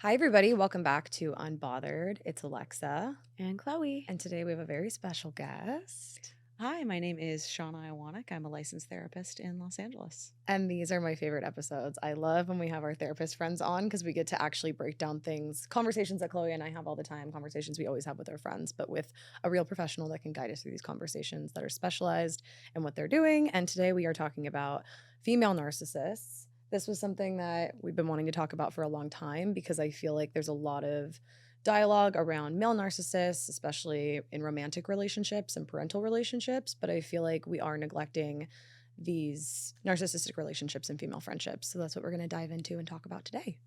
Hi, everybody. Welcome back to Unbothered. It's Alexa. And Chloe. And today we have a very special guest. Hi, my name is Seana Iwanyk. I'm a licensed therapist in Los Angeles. And these are my favorite episodes. I love when we have our therapist friends on because we get to actually break down things, conversations that Chloe and I have all the time, conversations we always have with our friends, but with a real professional that can guide us through these conversations that are specialized in what they're doing. And today we are talking about female narcissists. This was something that we've been wanting to talk about for a long time because I feel like there's a lot of dialogue around male narcissists, especially in romantic relationships and parental relationships. But I feel like we are neglecting these narcissistic relationships and female friendships. So that's what we're going to dive into and talk about today.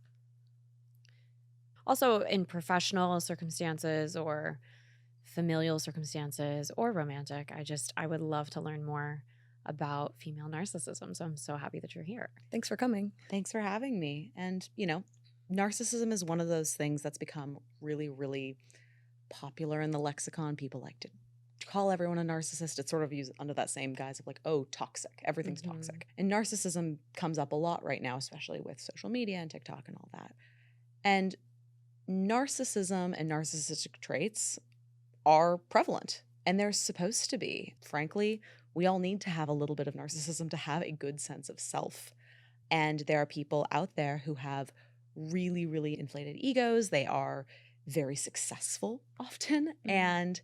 Also, in professional circumstances or familial circumstances or romantic, I would love to learn more about female narcissism. So I'm so happy that you're here. Thanks for coming. Thanks for having me. And, narcissism is one of those things that's become really, really popular in the lexicon. People like to call everyone a narcissist. It's sort of used under that same guise of like, oh, toxic. Everything's toxic. And narcissism comes up a lot right now, especially with social media and TikTok and all that. And narcissism and narcissistic traits are prevalent, and they're supposed to be. Frankly, we all need to have a little bit of narcissism to have a good sense of self. And there are people out there who have really, really inflated egos. They are very successful often, and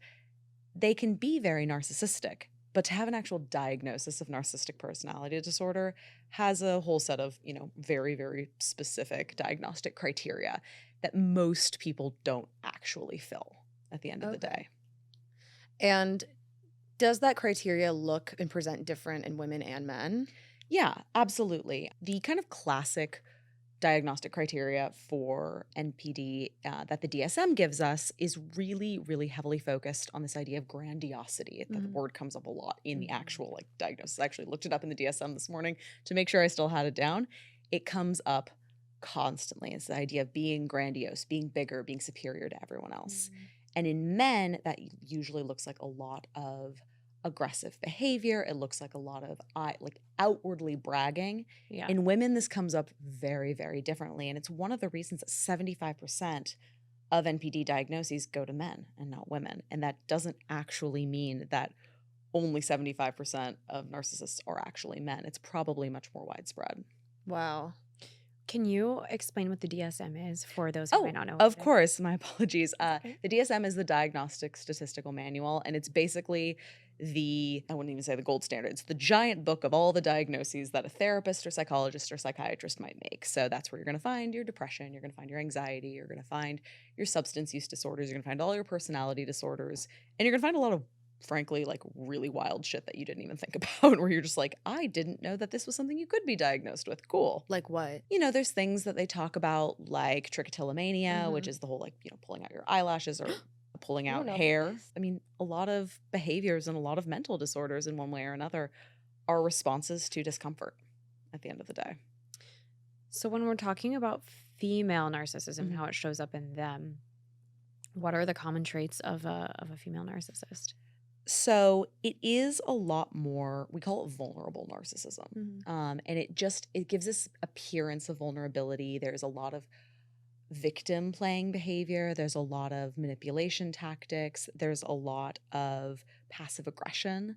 they can be very narcissistic. But to have an actual diagnosis of narcissistic personality disorder has a whole set of, very, very specific diagnostic criteria that most people don't actually fill at the end of the day. And does that criteria look and present different in women and men? Yeah, absolutely. The kind of classic diagnostic criteria for NPD that the DSM gives us is really, really heavily focused on this idea of grandiosity. The word comes up a lot in the actual diagnosis. I actually looked it up in the DSM this morning to make sure I still had it down. It comes up constantly. It's the idea of being grandiose, being bigger, being superior to everyone else. And in men, that usually looks like a lot of aggressive behavior. It looks like a lot of outwardly bragging. Yeah. In women, this comes up very, very differently. And it's one of the reasons that 75% of NPD diagnoses go to men and not women. And that doesn't actually mean that only 75% of narcissists are actually men. It's probably much more widespread. Wow. Can you explain what the DSM is for those who might not know? Of course. My apologies. Okay. The DSM is the Diagnostic Statistical Manual, and it's basically I wouldn't even say the gold standard. It's the giant book of all the diagnoses that a therapist or psychologist or psychiatrist might make. So that's where you're going to find your depression, you're going to find your anxiety, you're going to find your substance use disorders, you're going to find all your personality disorders, and you're going to find a lot of, frankly, really wild shit that you didn't even think about, where you're just like, I didn't know that this was something you could be diagnosed with. Cool. Like what? There's things that they talk about like trichotillomania, which is the whole pulling out your eyelashes or pulling out hair. I mean, a lot of behaviors and a lot of mental disorders in one way or another are responses to discomfort at the end of the day. So when we're talking about female narcissism, how it shows up in them, what are the common traits of a female narcissist? So it is a lot more, we call it vulnerable narcissism. And it gives this appearance of vulnerability. There's a lot of victim playing behavior. There's a lot of manipulation tactics. There's a lot of passive aggression.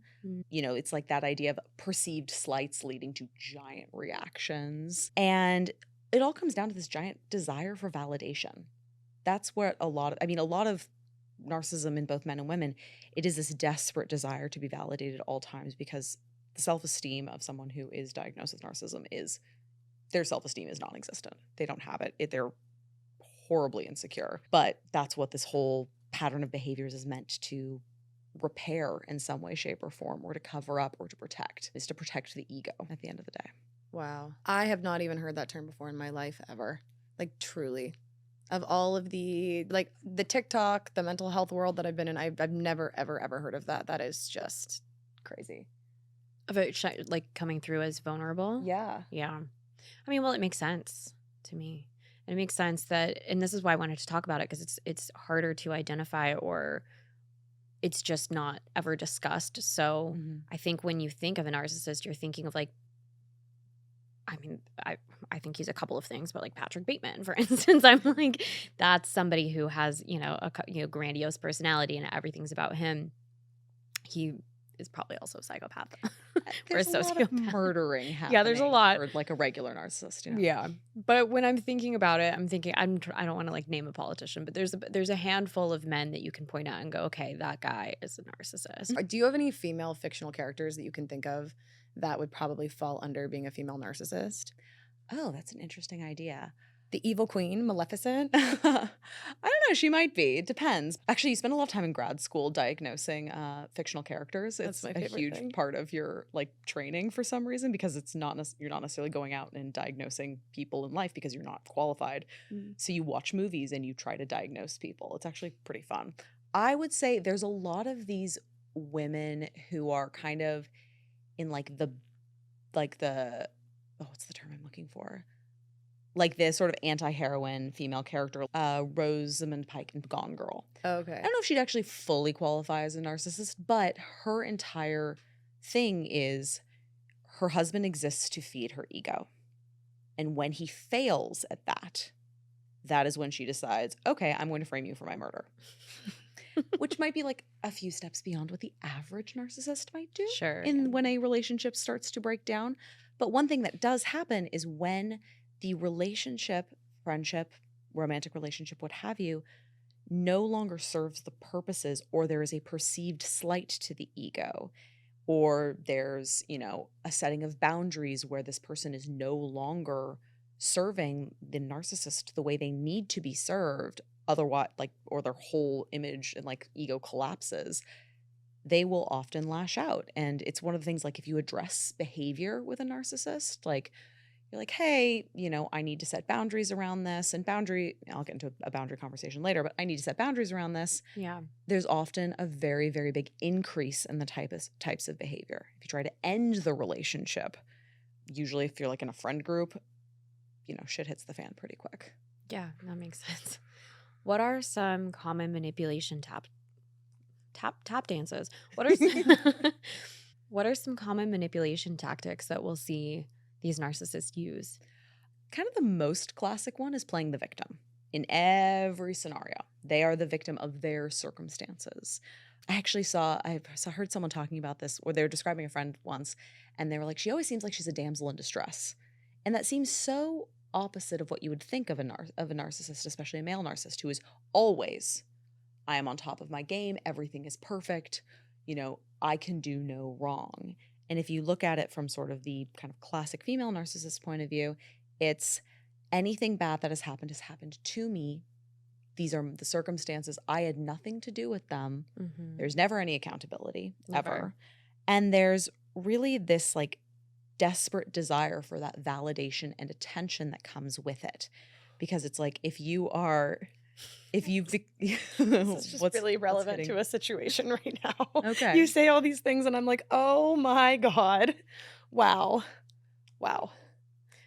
It's like that idea of perceived slights leading to giant reactions. And it all comes down to this giant desire for validation. That's where a lot of narcissism in both men and women, it is this desperate desire to be validated at all times, because the self-esteem of someone who is diagnosed with narcissism is, their self-esteem is non-existent. They don't have it. They're horribly insecure. But that's what this whole pattern of behaviors is meant to repair in some way, shape, or form, or to cover up or to protect, is to protect the ego at the end of the day. Wow. I have not even heard that term before in my life ever. Truly. Of all of the TikTok, the mental health world that I've been in, I've never, ever, ever heard of that. That is just crazy. Of it coming through as vulnerable? Yeah. Yeah. I mean, well, it makes sense to me. And it makes sense that, and this is why I wanted to talk about it, because it's harder to identify, or it's just not ever discussed. So I think when you think of a narcissist, you're thinking of I mean, I think he's a couple of things, but like Patrick Bateman, for instance, I'm like, that's somebody who has, grandiose personality and everything's about him. He is probably also a psychopath or a There's a lot of sociopath. murdering happening. Yeah, there's a lot. For like a regular narcissist, you know? Yeah, but when I'm thinking about it, I'm thinking I don't want to like name a politician, but there's a handful of men that you can point out and go, okay, that guy is a narcissist. Do you have any female fictional characters that you can think of that would probably fall under being a female narcissist? Oh, that's an interesting idea. The evil queen, Maleficent? I don't know. She might be. It depends. Actually, you spend a lot of time in grad school diagnosing fictional characters. That's It's my a favorite huge thing. part of your like training for some reason because it's not you're not necessarily going out and diagnosing people in life because you're not qualified. So you watch movies and you try to diagnose people. It's actually pretty fun. I would say there's a lot of these women who are kind of in like the what's the term I'm looking for? Like this sort of anti-heroine female character, Rosamund Pike in Gone Girl. Okay. I don't know if she'd actually fully qualify as a narcissist, but her entire thing is her husband exists to feed her ego. And when he fails at that, that is when she decides, okay, I'm going to frame you for my murder. Which might be like a few steps beyond what the average narcissist might do. Sure. When a relationship starts to break down. But one thing that does happen is when the relationship, friendship, romantic relationship, what have you, no longer serves the purposes, or there is a perceived slight to the ego, or there's, a setting of boundaries where this person is no longer serving the narcissist the way they need to be served, otherwise, or their whole image and ego collapses, they will often lash out. And it's one of the things, if you address behavior with a narcissist, you're like, hey, I need to set boundaries around this. And I'll get into a boundary conversation later, but I need to set boundaries around this. Yeah. There's often a very, very big increase in the types of behavior. If you try to end the relationship, usually if you're in a friend group, shit hits the fan pretty quick. Yeah, that makes sense. What are some common manipulation tap dances? What are some common manipulation tactics that we'll see these narcissists use? Kind of the most classic one is playing the victim. In every scenario, they are the victim of their circumstances. I heard someone talking about this, or they were describing a friend once, and they were like, she always seems like she's a damsel in distress. And that seems so opposite of what you would think of a narcissist, especially a male narcissist, who is always, I am on top of my game, everything is perfect, I can do no wrong. And if you look at it from sort of the kind of classic female narcissist point of view, it's anything bad that has happened to me. These are the circumstances. I had nothing to do with them. Mm-hmm. There's never any accountability, Never. ever. And there's really this desperate desire for that validation and attention that comes with it. Because it's if you this is just really relevant to a situation right now. Okay. You say all these things and I'm like, oh my God. Wow.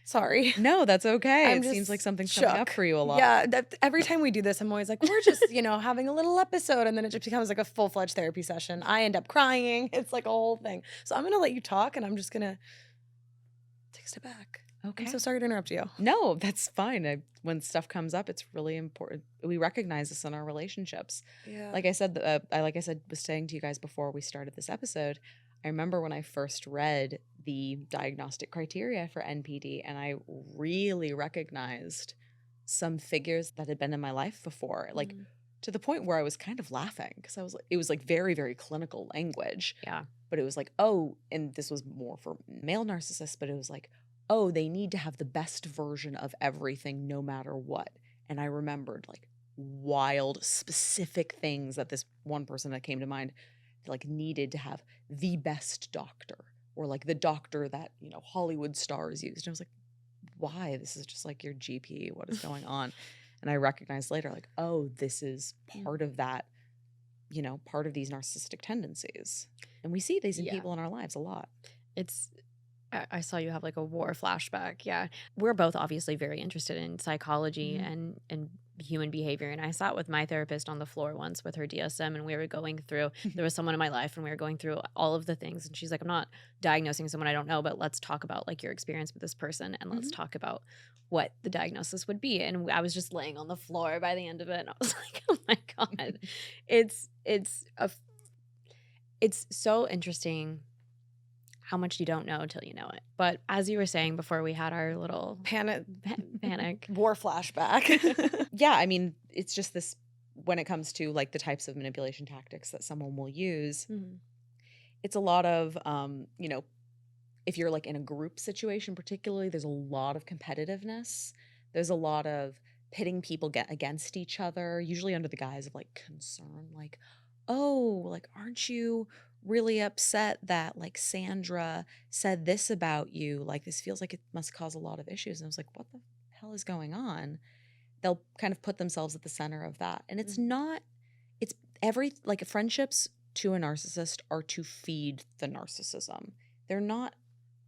Sorry. No, that's okay. I'm It seems just like something's coming up shook. for you a lot. Yeah, every time we do this, I'm always like, we're just, having a little episode, and then it just becomes a full-fledged therapy session. I end up crying. It's a whole thing. So I'm going to let you talk, and I'm just going to take a step back. Okay. I'm so sorry to interrupt you. No, that's fine. When stuff comes up, it's really important. We recognize this in our relationships. Yeah. Like I said, was saying to you guys before we started this episode, I remember when I first read the diagnostic criteria for NPD, and I really recognized some figures that had been in my life before, to the point where I was kind of laughing because it was very, very clinical language. Yeah. But it was oh, and this was more for male narcissists, but it was oh, they need to have the best version of everything no matter what. And I remembered wild, specific things that this one person that came to mind needed to have the best doctor, or the doctor that, Hollywood stars used. And I was why? This is just your GP. What is going on? And I recognized later, oh, this is part of that, part of these narcissistic tendencies. And we see these in people in our lives a lot. I saw you have a war flashback. Yeah. We're both obviously very interested in psychology and human behavior. And I sat with my therapist on the floor once with her DSM, and we were going through, there was someone in my life and we were going through all of the things. And she's like, I'm not diagnosing someone I don't know, but let's talk about like your experience with this person, and let's talk about what the diagnosis would be. And I was just laying on the floor by the end of it. And I was like, oh my God, it's so interesting how much you don't know until you know it. But as you were saying before we had our little Panic. war flashback. Yeah, I mean, it's just this, when it comes to like the types of manipulation tactics that someone will use, it's a lot of, you know, if you're like in a group situation particularly, there's a lot of competitiveness. There's a lot of pitting people against each other, usually under the guise of like concern, like, oh, like, aren't you really upset that like Sandra said this about you? Like, this feels like it must cause a lot of issues. And I was like, what the hell is going on? They'll kind of put themselves at the center of that. And it's not, it's like friendships to a narcissist are to feed the narcissism. They're not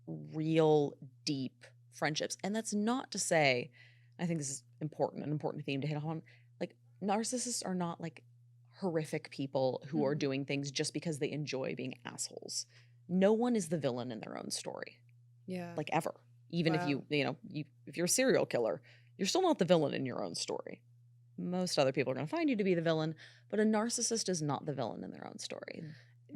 real deep friendships. And that's not to say, I think this is an important theme to hit on, like narcissists are not like horrific people who are doing things just because they enjoy being assholes. No one is the villain in their own story. Yeah. Like ever. Even if if you're a serial killer, you're still not the villain in your own story. Most other people are going to find you to be the villain, but a narcissist is not the villain in their own story.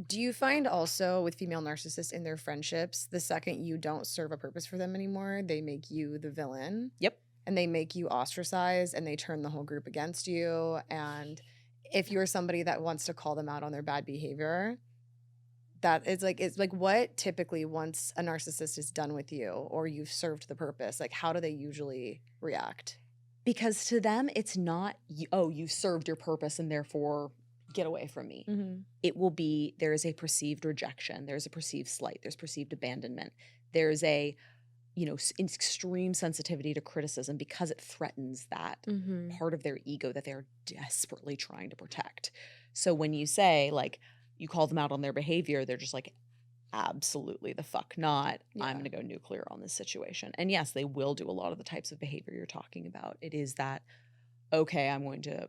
Do you find also with female narcissists in their friendships, the second you don't serve a purpose for them anymore, they make you the villain? Yep. And they make you ostracized, and they turn the whole group against you. And if you're somebody that wants to call them out on their bad behavior, it's like what typically, once a narcissist is done with you or you've served the purpose, like how do they usually react? Because to them, it's not, oh, you served your purpose and therefore get away from me. It will be, there is a perceived rejection. There's a perceived slight. There's perceived abandonment. There's a, extreme sensitivity to criticism because it threatens that part of their ego that they're desperately trying to protect. So when you say, like, you call them out on their behavior, they're just like, absolutely the fuck not. Yeah. I'm going to go nuclear on this situation. And yes, they will do a lot of the types of behavior you're talking about. It is that, okay, I'm going to,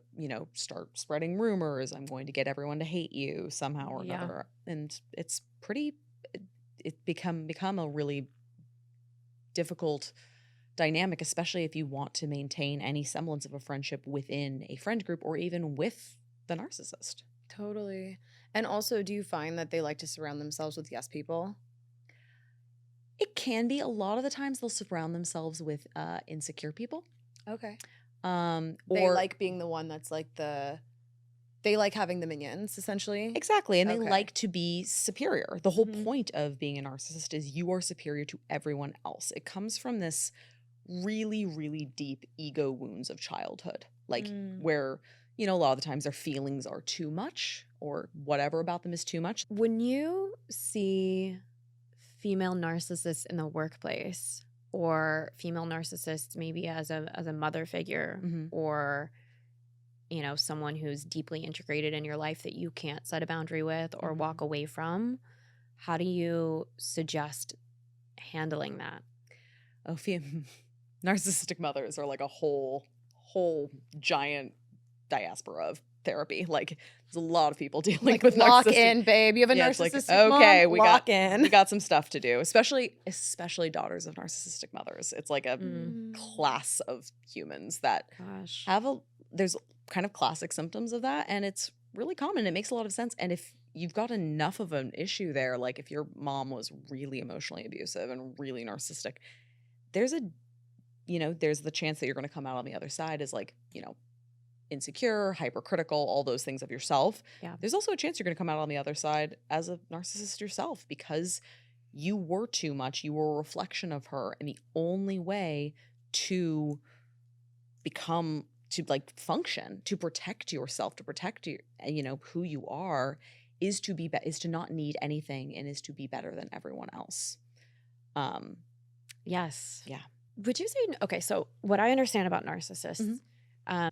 start spreading rumors. I'm going to get everyone to hate you somehow or another. And it's become a really difficult dynamic, especially if you want to maintain any semblance of a friendship within a friend group or even with the narcissist. Totally. And also, do you find that they like to surround themselves with yes people? It can be. A lot of the times they'll surround themselves with insecure people. Okay. They like being the one that's like they like having the minions, essentially. Exactly. And they like to be superior. The whole point of being a narcissist is you are superior to everyone else. It comes from this really, really deep ego wounds of childhood, like where, a lot of the times their feelings are too much or whatever about them is too much. When you see female narcissists in the workplace or female narcissists maybe as a mother figure or someone who's deeply integrated in your life that you can't set a boundary with or walk away from, how do you suggest handling that? Oh, narcissistic mothers are like a whole giant diaspora of therapy. Like, there's a lot of people dealing with lock narcissistic. In, babe. You have a narcissistic mom? Okay, we got some stuff to do, especially daughters of narcissistic mothers. It's like a class of humans that there's kind of classic symptoms of that, and it's really common. It makes a lot of sense. And if you've got enough of an issue there, like if your mom was really emotionally abusive and really narcissistic, there's the chance that you're going to come out on the other side as like, insecure, hypercritical, all those things of yourself. Yeah. There's also a chance you're going to come out on the other side as a narcissist yourself because you were too much. You were a reflection of her. And the only way to function, to protect yourself, to protect who you are is to not need anything and is to be better than everyone else. Yes. Yeah. Would you say, okay, so what I understand about narcissists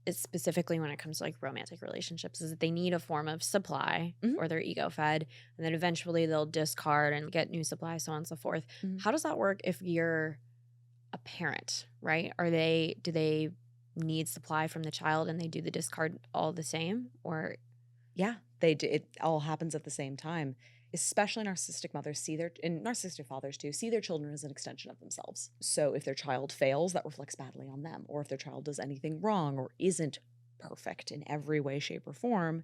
is specifically when it comes to like romantic relationships is that they need a form of supply or they're ego fed, and then eventually they'll discard and get new supply, so on and so forth. How does that work if you're a parent, right? Do they need supply from the child and they do the discard all the same? Or Yeah, they do. It all happens at the same time. Especially narcissistic mothers and narcissistic fathers too, see their children as an extension of themselves. So if their child fails, that reflects badly on them. Or if their child does anything wrong or isn't perfect in every way, shape, or form,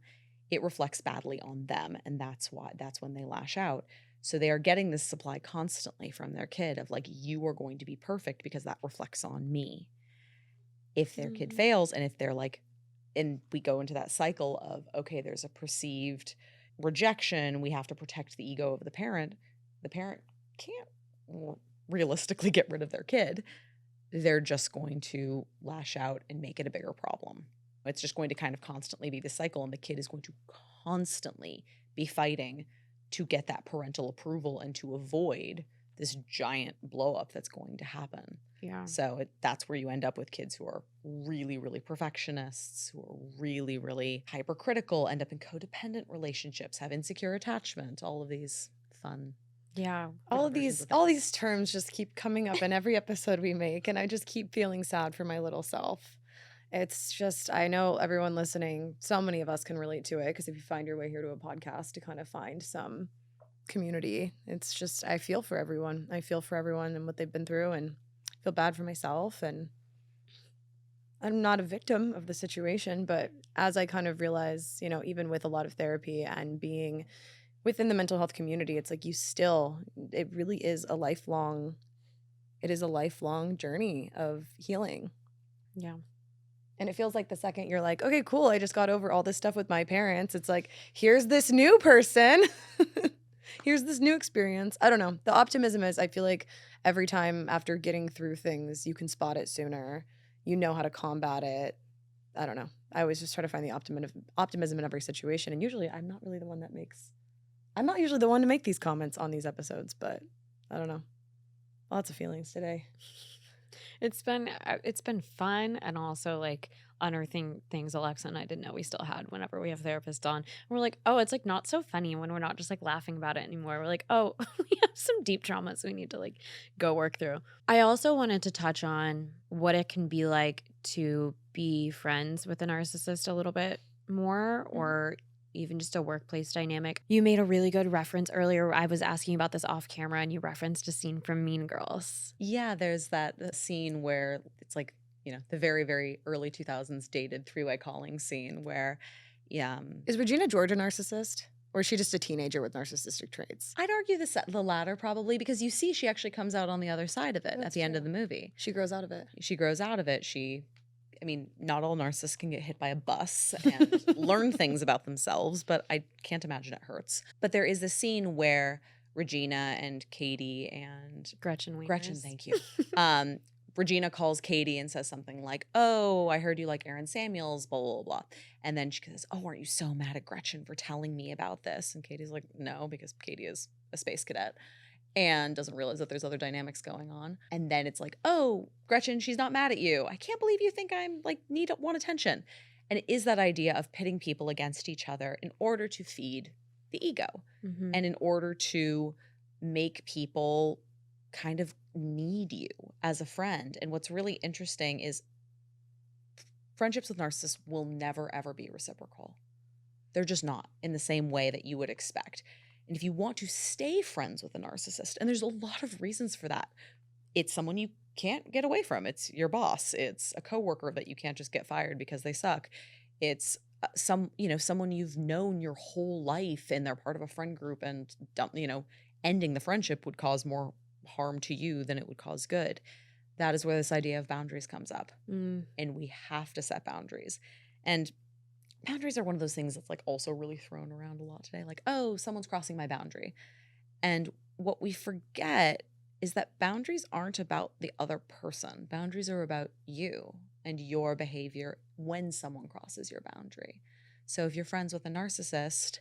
it reflects badly on them. And that's when they lash out. So they are getting this supply constantly from their kid of like, you are going to be perfect because that reflects on me. If their kid fails, and if they're like, and we go into that cycle of, okay, there's a perceived rejection, we have to protect the ego of the parent can't realistically get rid of their kid. They're just going to lash out and make it a bigger problem. It's just going to kind of constantly be the cycle, and the kid is going to constantly be fighting to get that parental approval and to avoid this giant blow up that's going to happen. yeah. So that's where you end up with kids who are really, really perfectionists, who are really, really hypercritical, end up in codependent relationships, have insecure attachment, all of these fun. Yeah. All these terms just keep coming up in every episode we make, and I just keep feeling sad for my little self. It's just, I know everyone listening, so many of us can relate to it, because if you find your way here to a podcast to kind of find some community, it's just, I feel for everyone. I feel for everyone and what they've been through, and feel bad for myself. And I'm not a victim of the situation, but as I kind of realize, you know, even with a lot of therapy and being within the mental health community, it's like it really is a lifelong journey of healing. Yeah. And it feels like the second you're like, okay, cool, I just got over all this stuff with my parents, it's like, here's this new person. Here's this new experience. I don't know. The optimism is, I feel like every time after getting through things, you can spot it sooner. You know how to combat it. I don't know. I always just try to find the optimism in every situation. And usually I'm not usually the one to make these comments on these episodes, but I don't know. Lots of feelings today. It's been fun, and also like unearthing things Alexa and I didn't know we still had whenever we have therapists on. And we're like, oh, it's like not so funny when we're not just like laughing about it anymore. We're like, oh, we have some deep traumas we need to like go work through. I also wanted to touch on what it can be like to be friends with a narcissist a little bit more, or even just a workplace dynamic. You made a really good reference earlier. I was asking about this off camera, and you referenced a scene from Mean Girls. Yeah, there's that scene where it's like, you know, the very, very early 2000s dated three-way calling scene where, Is Regina George a narcissist? Or is she just a teenager with narcissistic traits? I'd argue the latter probably, because you see she actually comes out on the other side of it at the end of the movie. She grows out of it. I mean, not all narcissists can get hit by a bus and learn things about themselves, but I can't imagine it hurts. But there is a scene where Regina and Katie and Gretchen Wieners. Gretchen, thank you. Regina calls Katie and says something like, oh, I heard you like Aaron Samuels, blah, blah, blah. And then she goes, oh, aren't you so mad at Gretchen for telling me about this? And Katie's like, no, because Katie is a space cadet and doesn't realize that there's other dynamics going on. And then it's like, oh, Gretchen, she's not mad at you. I can't believe you think I'm like want attention. And it is that idea of pitting people against each other in order to feed the ego and in order to make people kind of need you as a friend. And what's really interesting is friendships with narcissists will never, ever be reciprocal. They're just not in the same way that you would expect. And if you want to stay friends with a narcissist, and there's a lot of reasons for that, it's someone you can't get away from. It's your boss. It's a coworker that you can't just get fired because they suck. It's someone you've known your whole life and they're part of a friend group, and ending the friendship would cause more harm to you than it would cause good. That is where this idea of boundaries comes up. And we have to set boundaries. And boundaries are one of those things that's like also really thrown around a lot today. Like, oh, someone's crossing my boundary. And what we forget is that boundaries aren't about the other person. Boundaries are about you and your behavior when someone crosses your boundary. So if you're friends with a narcissist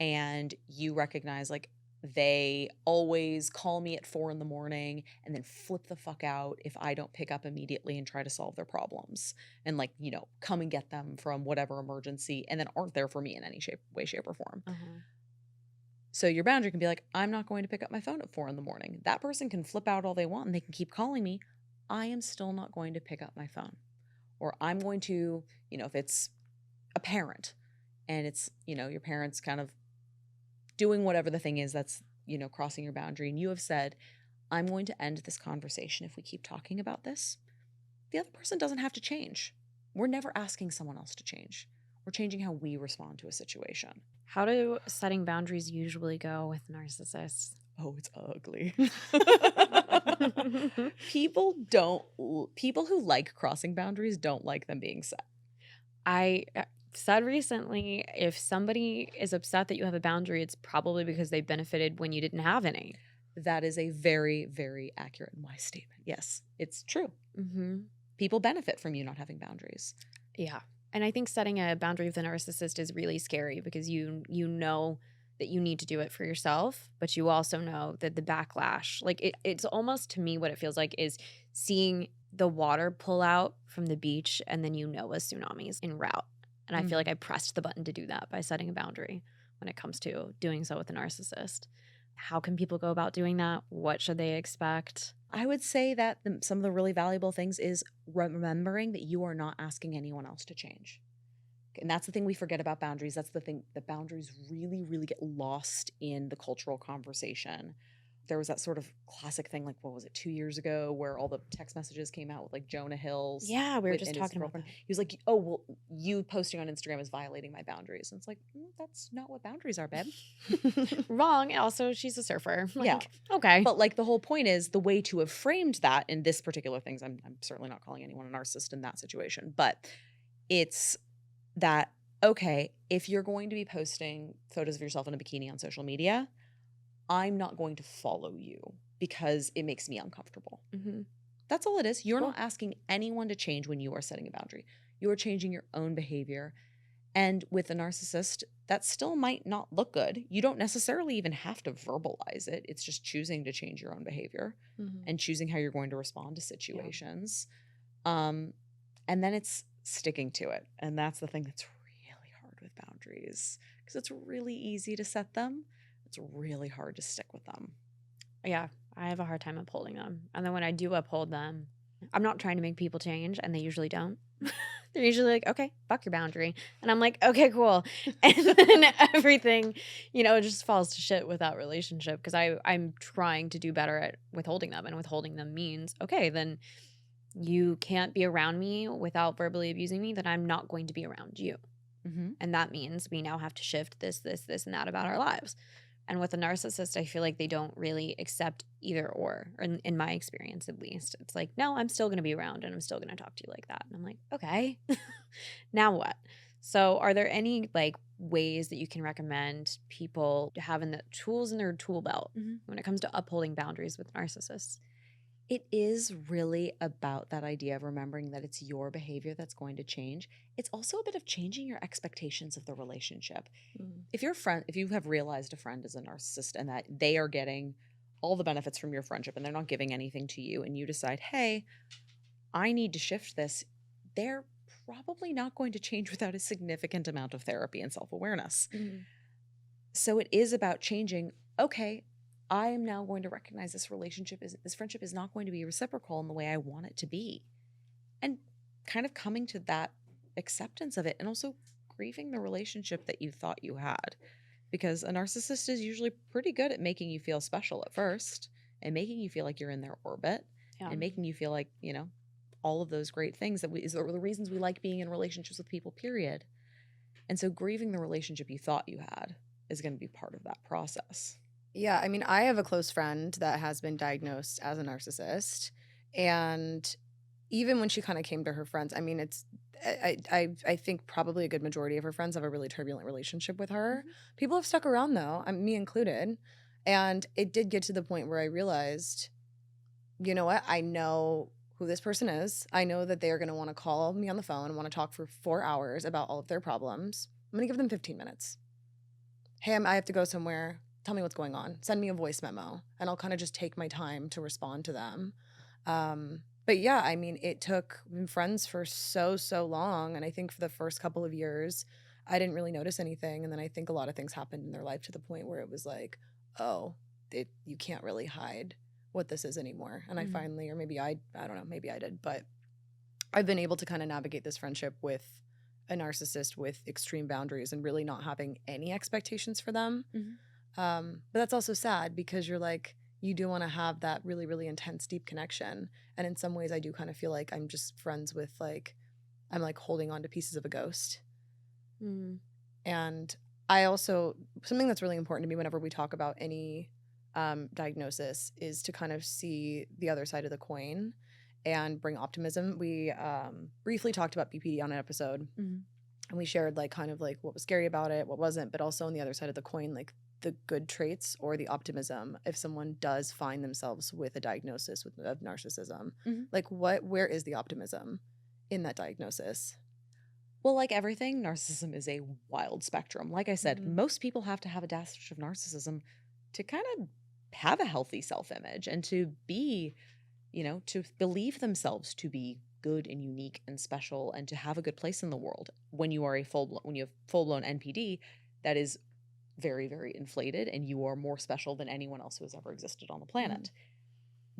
and you recognize like they always call me at 4 a.m. and then flip the fuck out if I don't pick up immediately and try to solve their problems and come and get them from whatever emergency, and then aren't there for me in any way, shape, or form. So your boundary can be like, I'm not going to pick up my phone at 4 a.m. That person can flip out all they want and they can keep calling me. I am still not going to pick up my phone. Or I'm going to, if it's a parent and it's, your parents kind of doing whatever the thing is that's, crossing your boundary, and you have said, I'm going to end this conversation if we keep talking about this. The other person doesn't have to change. We're never asking someone else to change. We're changing how we respond to a situation. How do setting boundaries usually go with narcissists? Oh, it's ugly. People who like crossing boundaries don't like them being set. I said recently, if somebody is upset that you have a boundary, it's probably because they benefited when you didn't have any. That is a very, very accurate and wise statement. Yes, it's true. Mm-hmm. People benefit from you not having boundaries. Yeah. And I think setting a boundary with a narcissist is really scary because you know that you need to do it for yourself, but you also know that the backlash, like it's almost, to me, what it feels like is seeing the water pull out from the beach and then a tsunami is en route. And I feel like I pressed the button to do that by setting a boundary when it comes to doing so with a narcissist. How can people go about doing that? What should they expect? I would say that some of the really valuable things is remembering that you are not asking anyone else to change. And that's the thing we forget about boundaries. That's the thing that boundaries really, really get lost in the cultural conversation. There was that sort of classic thing, like, what was it, 2 years ago, where all the text messages came out with like Jonah Hill's. Yeah, we were just talking about that. He was like, oh, well, you posting on Instagram is violating my boundaries. And it's like, that's not what boundaries are, babe. Wrong. Also, she's a surfer. Yeah. Okay. But like the whole point is the way to have framed that in this particular things, I'm certainly not calling anyone a narcissist in that situation, but it's that, okay, if you're going to be posting photos of yourself in a bikini on social media, I'm not going to follow you because it makes me uncomfortable. Mm-hmm. That's all it is. You're not asking anyone to change when you are setting a boundary. You are changing your own behavior. And with a narcissist, that still might not look good. You don't necessarily even have to verbalize it. It's just choosing to change your own behavior and choosing how you're going to respond to situations. And then it's sticking to it. And that's the thing that's really hard with boundaries, because it's really easy to set them. It's really hard to stick with them. Yeah, I have a hard time upholding them. And then when I do uphold them, I'm not trying to make people change, and they usually don't. They're usually like, okay, fuck your boundary. And I'm like, okay, cool. And then everything, just falls to shit with that relationship, because I'm trying to do better at withholding them. And withholding them means, okay, then you can't be around me without verbally abusing me, then I'm not going to be around you. Mm-hmm. And that means we now have to shift this, and that about our lives. And with a narcissist, I feel like they don't really accept either or in my experience, at least. It's like, no, I'm still going to be around and I'm still going to talk to you like that. And I'm like, okay, now what? So are there any ways that you can recommend people having the tools in their tool belt when it comes to upholding boundaries with narcissists? It is really about that idea of remembering that it's your behavior that's going to change. It's also a bit of changing your expectations of the relationship. If you have realized a friend is a narcissist and that they are getting all the benefits from your friendship and they're not giving anything to you, and you decide, hey, I need to shift this, they're probably not going to change without a significant amount of therapy and self-awareness. So it is about changing, okay, I am now going to recognize this friendship is not going to be reciprocal in the way I want it to be. And kind of coming to that acceptance of it, and also grieving the relationship that you thought you had. Because a narcissist is usually pretty good at making you feel special at first, and making you feel like you're in their orbit, and making you feel like, all of those great things that is the reasons we like being in relationships with people, period. And so grieving the relationship you thought you had is going to be part of that process. Yeah, I mean, I have a close friend that has been diagnosed as a narcissist, and even when she kind of came to her friends, I mean, I think probably a good majority of her friends have a really turbulent relationship with her. People have stuck around though, me included, and it did get to the point where I realized, you know what? I know who this person is. I know that they are going to want to call me on the phone and want to talk for 4 hours about all of their problems. I'm going to give them 15 minutes. Hey, I have to go somewhere. Tell me what's going on. Send me a voice memo, and I'll kind of just take my time to respond to them. But yeah, I mean, it took friends for so long. And I think for the first couple of years, I didn't really notice anything. And then I think a lot of things happened in their life to the point where it was like, oh, you can't really hide what this is anymore. And I finally, or maybe I don't know, maybe I did. But I've been able to kind of navigate this friendship with a narcissist with extreme boundaries and really not having any expectations for them. But that's also sad because you're like, you do want to have that really, really intense, deep connection. And in some ways I do kind of feel like I'm just friends with like, I'm like holding on to pieces of a ghost. And I also, something that's really important to me whenever we talk about any diagnosis is to kind of see the other side of the coin and bring optimism. We briefly talked about BPD on an episode, and we shared like kind of like what was scary about it, what wasn't, but also on the other side of the coin, like the good traits or the optimism if someone does find themselves with a diagnosis of narcissism. Like where is the optimism in that diagnosis? Well, like everything, narcissism is a wild spectrum. Like I said, most people have to have a dash of narcissism to kind of have a healthy self-image and to be, you know, to believe themselves to be good and unique and special and to have a good place in the world. When you are when you have full-blown NPD, that is very, very inflated and you are more special than anyone else who has ever existed on the planet.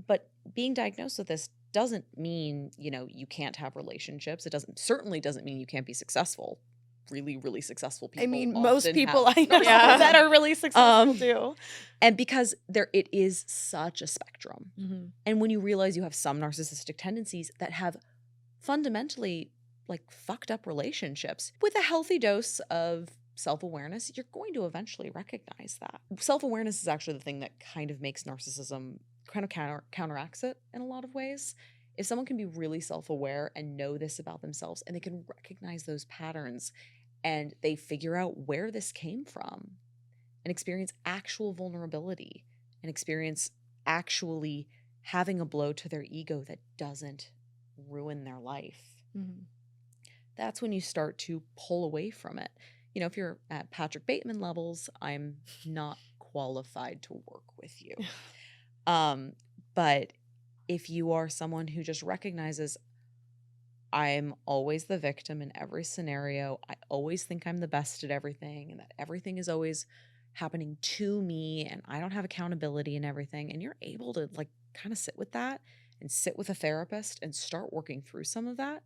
But being diagnosed with this doesn't mean, you know, you can't have relationships. It certainly doesn't mean you can't be successful. Really, really successful people. I mean, most people I know that are really successful do. And because it is such a spectrum. And when you realize you have some narcissistic tendencies that have fundamentally like fucked up relationships, with a healthy dose of self-awareness, you're going to eventually recognize that. Self-awareness is actually the thing that kind of makes narcissism kind of counteracts it in a lot of ways. If someone can be really self-aware and know this about themselves and they can recognize those patterns and they figure out where this came from and experience actual vulnerability and experience actually having a blow to their ego that doesn't ruin their life, that's when you start to pull away from it. You know, if you're at Patrick Bateman levels, I'm not qualified to work with you. But if you are someone who just recognizes I'm always the victim in every scenario, I always think I'm the best at everything and that everything is always happening to me and I don't have accountability and everything, and you're able to like kind of sit with that and sit with a therapist and start working through some of that,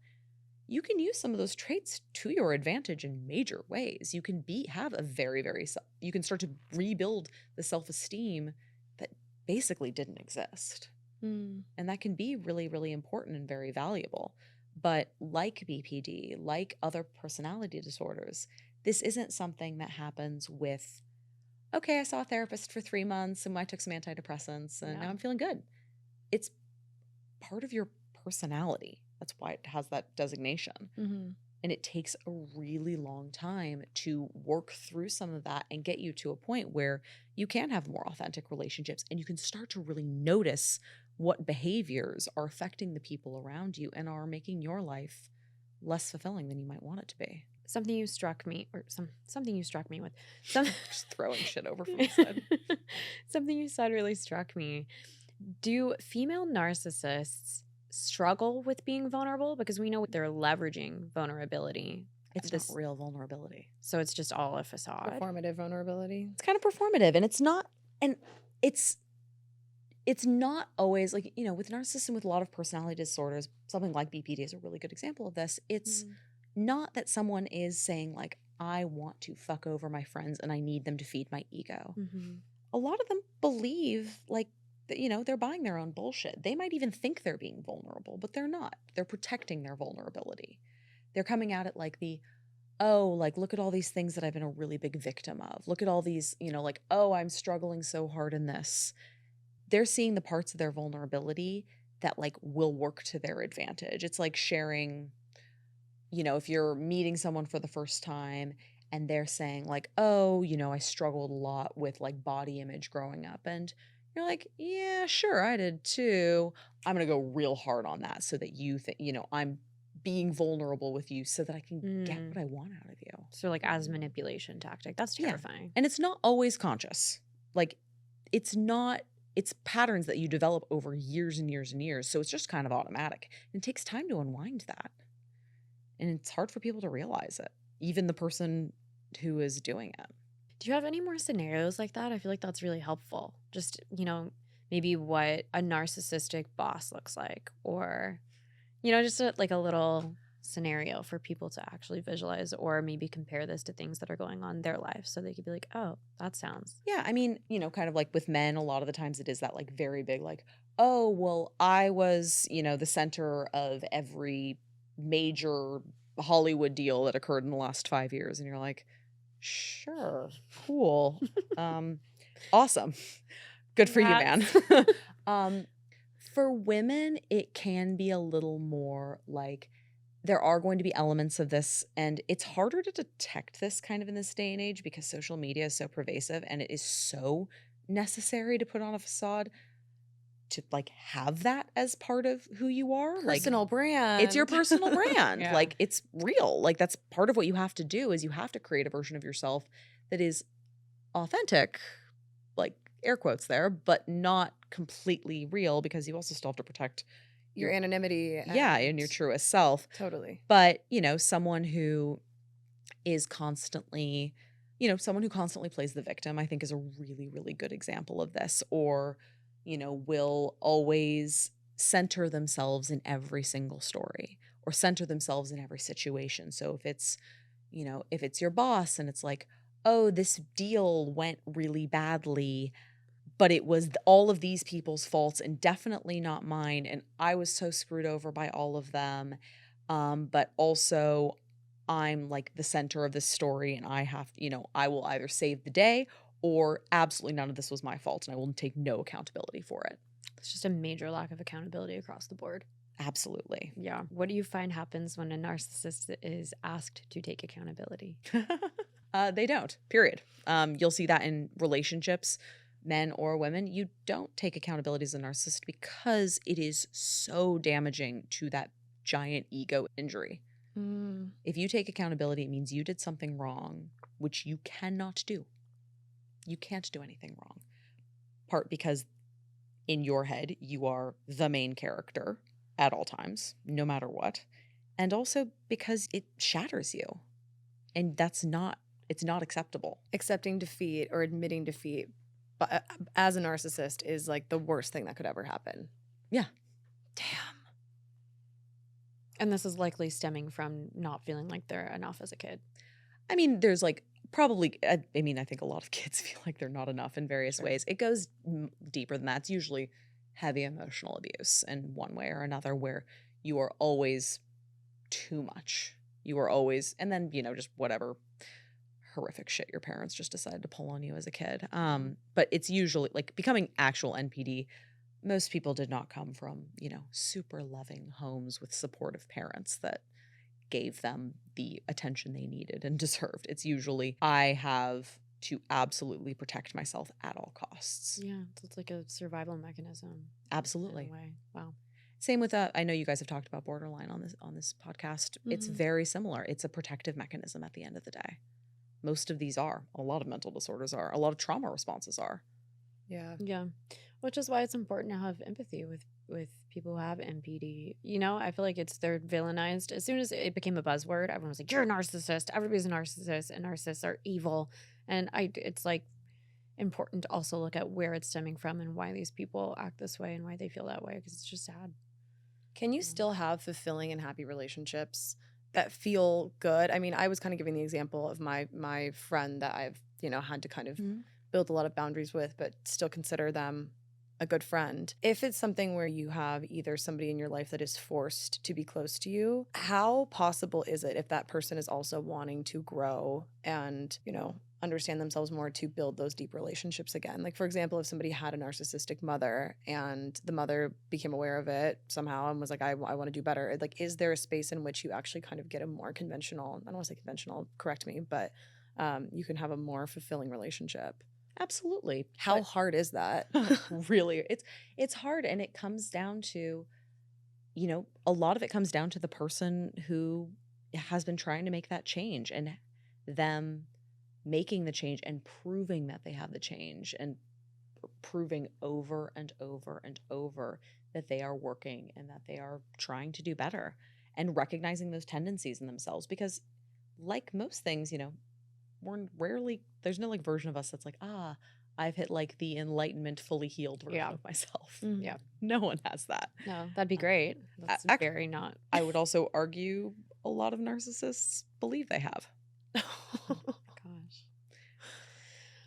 you can use some of those traits to your advantage in major ways. You can have a very, very, you can start to rebuild the self-esteem that basically didn't exist. And that can be really, really important and very valuable. But like BPD, like other personality disorders, this isn't something that happens with, okay, I saw a therapist for 3 months and I took some antidepressants and now I'm feeling good. It's part of your personality. That's why it has that designation. And it takes a really long time to work through some of that and get you to a point where you can have more authentic relationships and you can start to really notice what behaviors are affecting the people around you and are making your life less fulfilling than you might want it to be. Something you struck me with. Just throwing shit over from the side. Something you said really struck me. Do female narcissists struggle with being vulnerable? Because we know they're leveraging vulnerability. It's not real vulnerability. So it's just all a facade. Performative vulnerability. It's kind of performative, and it's not, and it's not always like, you know, with narcissism, with a lot of personality disorders, something like BPD is a really good example of this. It's not that someone is saying like, I want to fuck over my friends and I need them to feed my ego. A lot of them believe like, you know, they're buying their own bullshit. They might even think they're being vulnerable, but they're not. They're protecting their vulnerability. They're coming at it like like, look at all these things that I've been a really big victim of. Look at all these, you know, like, oh, I'm struggling so hard in this. They're seeing the parts of their vulnerability that like will work to their advantage. It's like sharing, you know, if you're meeting someone for the first time and they're saying like, oh, you know, I struggled a lot with like body image growing up. And you're like, yeah, sure, I did too. I'm going to go real hard on that so that you think, you know, I'm being vulnerable with you so that I can get what I want out of you. So like as a manipulation tactic. That's terrifying. Yeah. And it's not always conscious. Like it's patterns that you develop over years and years and years. So it's just kind of automatic. And it takes time to unwind that. And it's hard for people to realize it, even the person who is doing it. Do you have any more scenarios like that? I feel like that's really helpful. Just, you know, maybe what a narcissistic boss looks like, or, Just like a little scenario for people to actually visualize or maybe compare this to things that are going on in their life so they could be like, oh, that sounds. Yeah, I mean, kind of like with men, a lot of the times it is that like very big, like, oh, well, I was, the center of every major Hollywood deal that occurred in the last 5 years. And you're like, sure, cool, awesome. Good for you, man. For women, it can be a little more like there are going to be elements of this, and it's harder to detect this kind of in this day and age because social media is so pervasive and it is so necessary to put on a facade to like have that as part of who you are. Personal brand. It's your personal brand. Yeah. Like it's real. Like that's part of what you have to do is you have to create a version of yourself that is authentic, like air quotes there, but not completely real because you also still have to protect your anonymity. And your truest self. Totally. But, someone who is constantly, someone who constantly plays the victim, I think is a really, really good example of this. Or, will always center themselves in every single story or center themselves in every situation. So if it's your boss and it's like, oh, this deal went really badly, but it was all of these people's faults and definitely not mine. And I was so screwed over by all of them. But also I'm like the center of this story and I have, I will either save the day or absolutely none of this was my fault and I will take no accountability for it. It's just a major lack of accountability across the board. Absolutely. Yeah. What do you find happens when a narcissist is asked to take accountability? They don't, period. You'll see that in relationships, men or women. You don't take accountability as a narcissist because it is so damaging to that giant ego injury. If you take accountability, it means you did something wrong, which you cannot do. You can't do anything wrong. Part because in your head, you are the main character at all times, no matter what. And also because it shatters you. And it's not acceptable. Accepting defeat or admitting defeat but as a narcissist is like the worst thing that could ever happen. Yeah. Damn. And this is likely stemming from not feeling like they're enough as a kid. I mean, there's like probably, I think a lot of kids feel like they're not enough in various ways. It goes deeper than that. It's usually heavy emotional abuse in one way or another where you are always too much. You are always, and then, just whatever horrific shit your parents just decided to pull on you as a kid. But it's usually like becoming actual NPD. Most people did not come from, super loving homes with supportive parents that gave them the attention they needed and deserved. It's usually, I have to absolutely protect myself at all costs. Yeah, so it's like a survival mechanism. Absolutely. In a way. Wow. Same with I know you guys have talked about borderline on this podcast. Mm-hmm. It's very similar. It's a protective mechanism at the end of the day. Most of these are. A lot of mental disorders are. A lot of trauma responses are. Yeah. Yeah. Which is why it's important to have empathy with people who have NPD. I feel like they're villainized. As soon as it became a buzzword, everyone was like, you're a narcissist. Everybody's a narcissist and narcissists are evil. And it's like important to also look at where it's stemming from and why these people act this way and why they feel that way, because it's just sad. Can you still have fulfilling and happy relationships that feel good? I mean, I was kind of giving the example of my friend that I've, had to kind of build a lot of boundaries with, but still consider them a good friend. If it's something where you have either somebody in your life that is forced to be close to you, how possible is it if that person is also wanting to grow and, understand themselves more to build those deep relationships again? Like, for example, if somebody had a narcissistic mother and the mother became aware of it somehow and was like, I want to do better. Like, is there a space in which you actually kind of get a more conventional, I don't want to say conventional, correct me, but you can have a more fulfilling relationship? Absolutely. How hard is that? Really, it's hard, and it comes down to, a lot of it comes down to the person who has been trying to make that change and them making the change and proving that they have the change and proving over and over and over that they are working and that they are trying to do better and recognizing those tendencies in themselves. Because like most things, we're rarely, there's no like version of us that's like, I've hit like the enlightenment, fully healed version Yeah. of myself. Yeah. No one has that. No, that'd be great. That's ac- very not. I would also argue a lot of narcissists believe they have. Oh my gosh.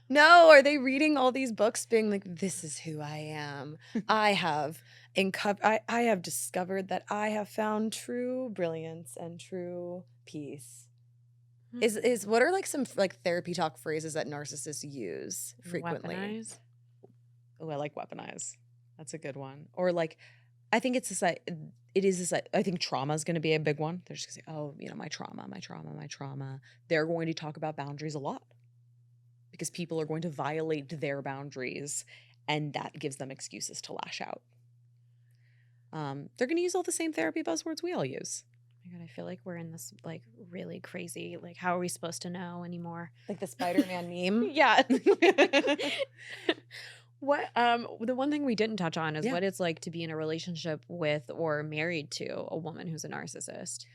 No, are they reading all these books being like, this is who I am. I have I have discovered that I have found true brilliance and true peace. Is what are like some like therapy talk phrases that narcissists use frequently? Weaponize? Oh, I like weaponize. That's a good one. Or like, I think it's this. It is this. I think trauma is going to be a big one. They're just going to say, "Oh, you know, my trauma, my trauma, my trauma." They're going to talk about boundaries a lot because people are going to violate their boundaries, and that gives them excuses to lash out. They're going to use all the same therapy buzzwords we all use. Oh my God, I feel like we're in this like really crazy. Like, how are we supposed to know anymore? Like the Spider-Man meme? Yeah. What the one thing we didn't touch on is Yeah. what it's like to be in a relationship with or married to a woman who's a narcissist.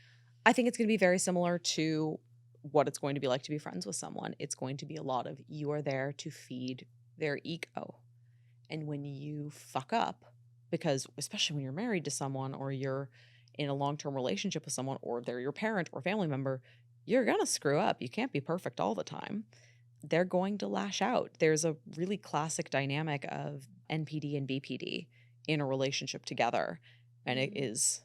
I think it's going to be very similar to what it's going to be like to be friends with someone. It's going to be a lot of you are there to feed their ego. And when you fuck up, because especially when you're married to someone or you're in a long-term relationship with someone or they're your parent or family member, you're going to screw up. You can't be perfect all the time. They're going to lash out. There's a really classic dynamic of NPD and BPD in a relationship together. And it is,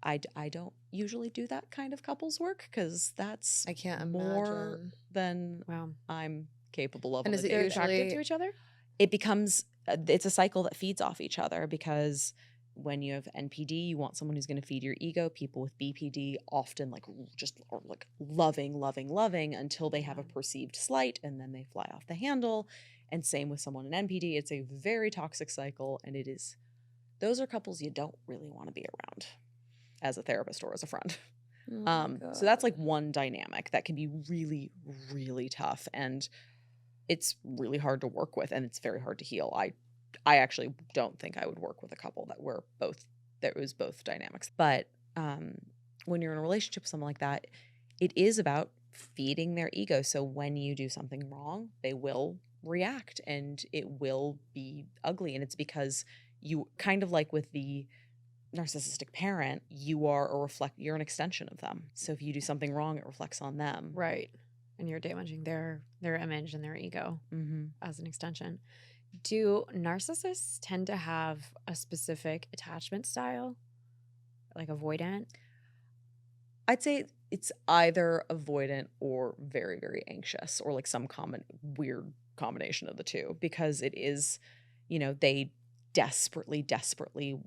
I don't usually do that kind of couples work because that's I can't more imagine. than Wow. I'm capable of. And on is a it They're daily attracted usually to each other? it becomes it's a cycle that feeds off each other because when you have NPD, you want someone who's going to feed your ego. People with BPD often like just are like loving until they have a perceived slight and then they fly off the handle. And same with someone in NPD. It's a very toxic cycle, and those are couples you don't really want to be around as a therapist or as a friend. So that's like one dynamic that can be really, really tough, and it's really hard to work with, and it's very hard to heal. I actually don't think I would work with a couple that was both dynamics. But when you're in a relationship with someone like that, it is about feeding their ego. So when you do something wrong, they will react and it will be ugly. And it's because you kind of like with the narcissistic parent, you're an extension of them. So if you do something wrong, it reflects on them. Right. And you're damaging their image and their ego as an extension. Do narcissists tend to have a specific attachment style? Like avoidant? I'd say it's either avoidant or very, very anxious, or like some weird combination of the two, because it is, they desperately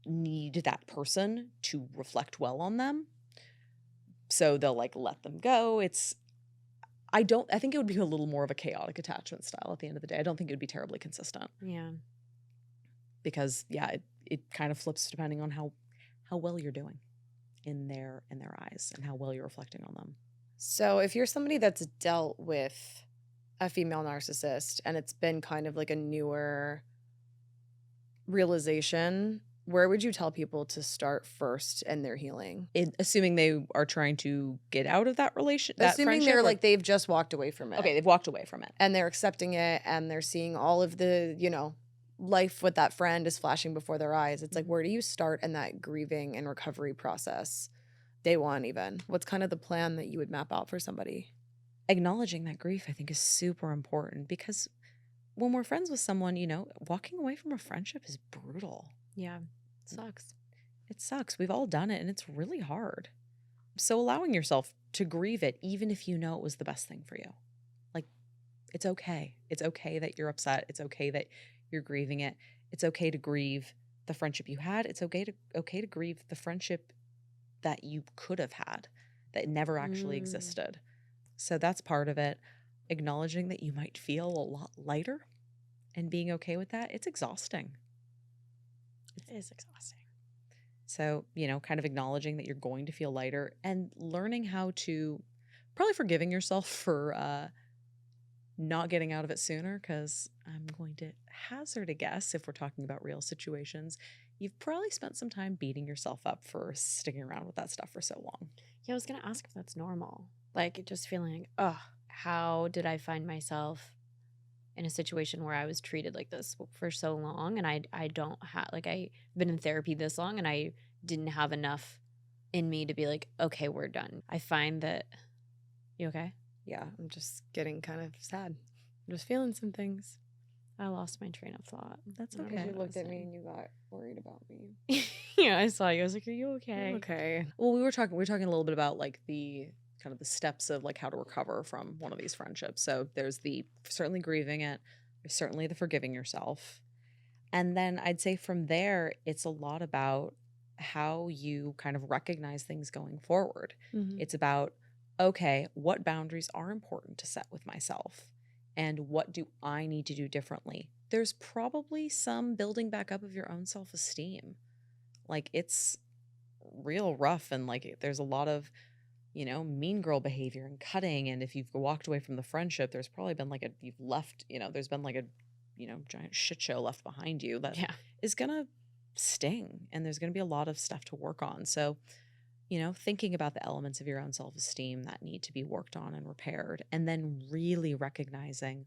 need that person to reflect well on them. So they'll like let them go. I think it would be a little more of a chaotic attachment style at the end of the day. I don't think it would be terribly consistent. Yeah. Because it kind of flips depending on how well you're doing in their eyes and how well you're reflecting on them. So if you're somebody that's dealt with a female narcissist and it's been kind of like a newer realization, where would you tell people to start first in their healing? Assuming they are trying to get out of that relationship. Assuming they're like they've just walked away from it. Okay, they've walked away from it. And they're accepting it and they're seeing all of the, life with that friend is flashing before their eyes. It's like, where do you start in that grieving and recovery process? Day one even. What's kind of the plan that you would map out for somebody? Acknowledging that grief, I think, is super important because when we're friends with someone, walking away from a friendship is brutal. Yeah. It sucks. It sucks. We've all done it, and it's really hard. So allowing yourself to grieve it, even if you know it was the best thing for you. Like, it's okay. It's okay that you're upset. It's okay that you're grieving it. It's okay to grieve the friendship you had. It's okay to grieve the friendship that you could have had that never actually existed. So that's part of it. Acknowledging that you might feel a lot lighter and being okay with that. It's exhausting. It is exhausting. So, kind of acknowledging that you're going to feel lighter and learning how to probably forgiving yourself for not getting out of it sooner, because I'm going to hazard a guess, if we're talking about real situations, you've probably spent some time beating yourself up for sticking around with that stuff for so long. Yeah, I was going to ask if that's normal. Like just feeling like, oh, how did I find myself in a situation where I was treated like this for so long, and I don't have like I've been in therapy this long, and I didn't have enough in me to be like, okay, we're done. I find that you okay? Yeah, I'm just getting kind of sad. I'm just feeling some things. I lost my train of thought. That's Because okay. you looked at me and you got worried about me. Yeah, I saw you. I was like, are you okay? Okay. Well, we were talking a little bit about like the kind of the steps of like how to recover from one of these friendships. So there's the certainly grieving it, there's certainly the forgiving yourself. And then I'd say from there, it's a lot about how you kind of recognize things going forward. Mhm. It's about, okay, what boundaries are important to set with myself? And what do I need to do differently? There's probably some building back up of your own self-esteem. Like it's real rough, and like there's a lot of, mean girl behavior and cutting. And if you've walked away from the friendship, there's probably been like you've left, there's been like a, giant shit show left behind you that is going to sting. And there's going to be a lot of stuff to work on. So, thinking about the elements of your own self-esteem that need to be worked on and repaired, and then really recognizing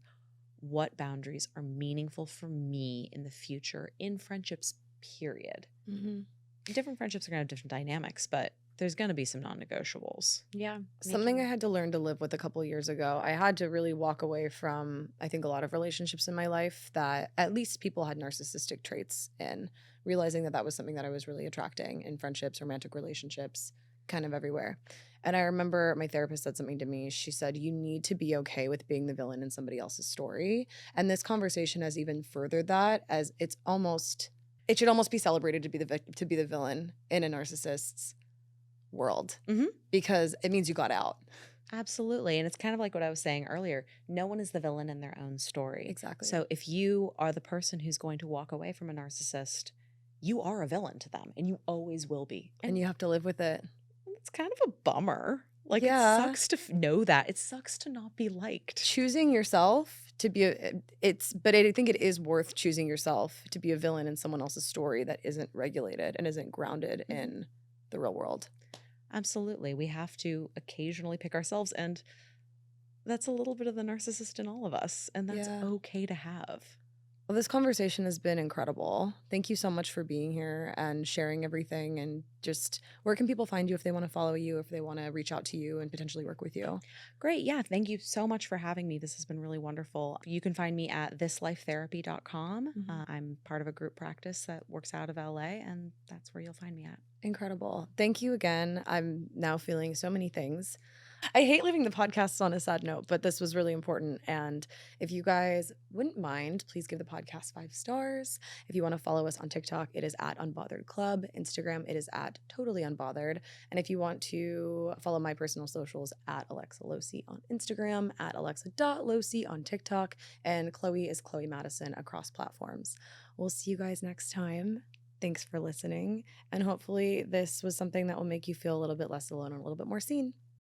what boundaries are meaningful for me in the future in friendships, period. Mm-hmm. Different friendships are going to have different dynamics, but there's going to be some non-negotiables. Yeah. Something I had to learn to live with a couple years ago. I had to really walk away from, I think, a lot of relationships in my life that at least people had narcissistic traits in, realizing that that was something that I was really attracting in friendships, romantic relationships, kind of everywhere. And I remember my therapist said something to me. She said, you need to be okay with being the villain in somebody else's story. And this conversation has even furthered that, as it should almost be celebrated to be the villain in a narcissist's world, because it means you got out. Absolutely. And it's kind of like what I was saying earlier. No one is the villain in their own story. Exactly. So if you are the person who's going to walk away from a narcissist, you are a villain to them, and you always will be. And you have to live with it. It's kind of a bummer. Like, It sucks to know that. It sucks to not be liked. Choosing yourself to be but I think it is worth choosing yourself to be a villain in someone else's story that isn't regulated and isn't grounded in the real world. Absolutely. We have to occasionally pick ourselves, and that's a little bit of the narcissist in all of us, and that's okay to have. Well, this conversation has been incredible. Thank you so much for being here and sharing everything. And just, where can people find you if they want to follow you, if they want to reach out to you and potentially work with you? Great. Yeah. Thank you so much for having me. This has been really wonderful. You can find me at thislifetherapy.com. I'm part of a group practice that works out of LA, and that's where you'll find me at. Incredible. Thank you again. I'm now feeling so many things. I hate leaving the podcasts on a sad note, but this was really important. And if you guys wouldn't mind, please give the podcast 5 stars. If you want to follow us on TikTok, it is at Unbothered Club. Instagram, it is at Totally Unbothered. And if you want to follow my personal socials, at Alexa Losi on Instagram, at Alexa.Losi on TikTok, and Chloe is Chloe Madison across platforms. We'll see you guys next time. Thanks for listening. And hopefully this was something that will make you feel a little bit less alone and a little bit more seen.